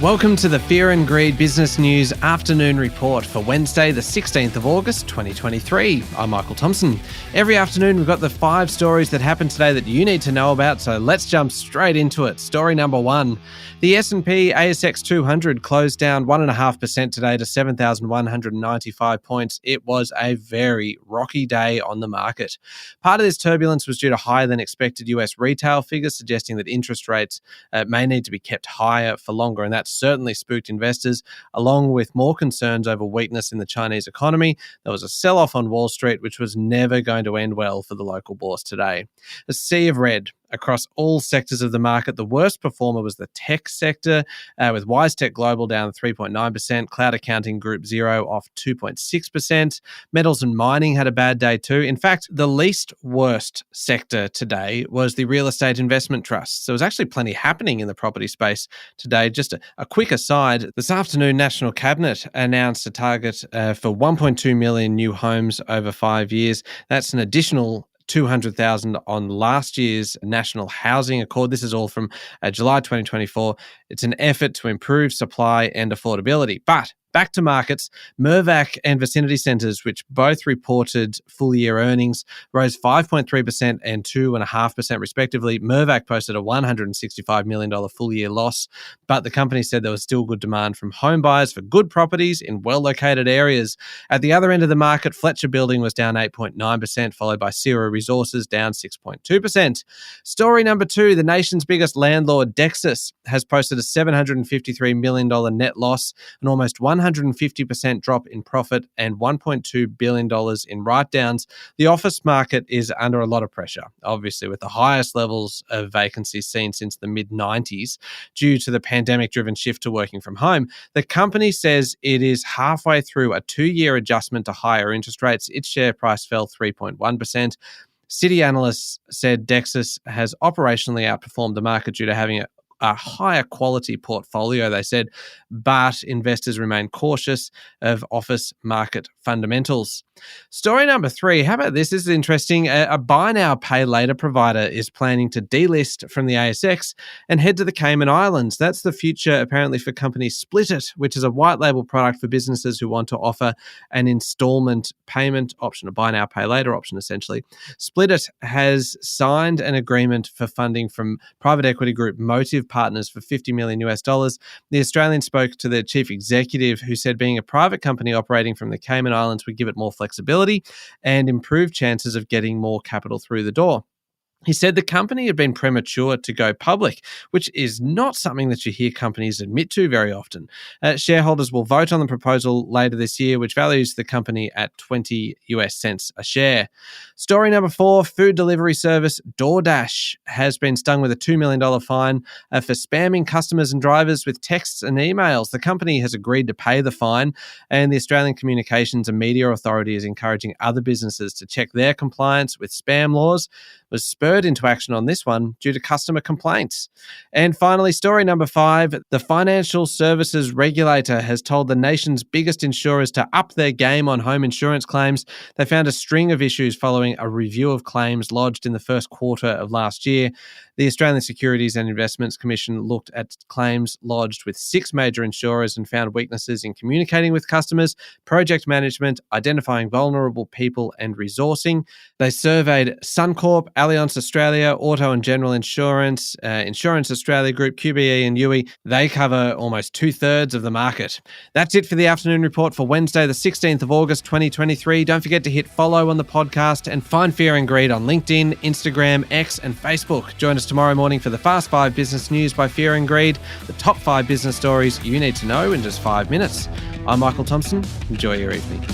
Welcome to the Fear and Greed Business News Afternoon Report for Wednesday, the 16th of August, 2023. I'm Michael Thompson. Every afternoon, we've got the 5 stories that happened today that you need to know about, so let's jump straight into it. Story number 1. The S&P ASX 200 closed down 1.5% today to 7,195 points. It was a very rocky day on the market. Part of this turbulence was due to higher than expected US retail figures, suggesting that interest rates may need to be kept higher for longer, and that certainly spooked investors, along with more concerns over weakness in the Chinese economy. There was a sell-off on Wall Street, which was never going to end well for the local bourse today. A sea of red across all sectors of the market. The worst performer was the tech sector, with WiseTech Global down 3.9%, Cloud Accounting Group Xero off 2.6%. Metals and mining had a bad day too. In fact, the least worst sector today was the real estate investment trusts. There was actually plenty happening in the property space today. Just a quick aside, this afternoon, National Cabinet announced a target for 1.2 million new homes over 5 years. That's an additional 200,000 on last year's National Housing Accord. This is all from July 2024. It's an effort to improve supply and affordability. But back to markets, Mirvac and Vicinity Centres, which both reported full-year earnings, rose 5.3% and 2.5% respectively. Mirvac posted a $165 million full-year loss, but the company said there was still good demand from home buyers for good properties in well-located areas. At the other end of the market, Fletcher Building was down 8.9%, followed by Sierra Resources down 6.2%. Story number 2, the nation's biggest landlord, Dexus, has posted a $753 million net loss, an almost 150% drop in profit, and $1.2 billion in write-downs. The office market is under a lot of pressure, obviously, with the highest levels of vacancy seen since the mid-90s due to the pandemic-driven shift to working from home. The company says it is halfway through a 2-year adjustment to higher interest rates. Its share price fell 3.1%. Citi analysts said Dexus has operationally outperformed the market due to having a higher quality portfolio, they said, but investors remain cautious of office market fundamentals. Story number 3, how about this? This is interesting. A buy now, pay later provider is planning to delist from the ASX and head to the Cayman Islands. That's the future, apparently, for company Splitit, which is a white label product for businesses who want to offer an installment payment option, a buy now, pay later option, essentially. Splitit has signed an agreement for funding from private equity group Motive Partners for $50 million. The Australian spoke to their chief executive, who said being a private company operating from the Cayman Islands would give it more flexibility and improve chances of getting more capital through the door. He said the company had been premature to go public, which is not something that you hear companies admit to very often. Shareholders will vote on the proposal later this year, which values the company at 20 US cents a share. Story number 4, food delivery service DoorDash has been stung with a $2 million fine for spamming customers and drivers with texts and emails. The company has agreed to pay the fine, and the Australian Communications and Media Authority is encouraging other businesses to check their compliance with spam laws. Was spurred into action on this one due to customer complaints. And finally, story number 5, the financial services regulator has told the nation's biggest insurers to up their game on home insurance claims. They found a string of issues following a review of claims lodged in the first quarter of last year. The Australian Securities and Investments Commission looked at claims lodged with 6 major insurers and found weaknesses in communicating with customers, project management, identifying vulnerable people, and resourcing. They surveyed Suncorp, Allianz Australia, Auto and General Insurance, Insurance Australia Group, QBE and UE. They cover almost 2/3 of the market. That's it for the afternoon report for Wednesday, the 16th of August, 2023. Don't forget to hit follow on the podcast and find Fear and Greed on LinkedIn, Instagram, X and Facebook. Join us tomorrow morning for the Fast 5 Business News by Fear and Greed, the top 5 business stories you need to know in just 5 minutes. I'm Michael Thompson. Enjoy your evening.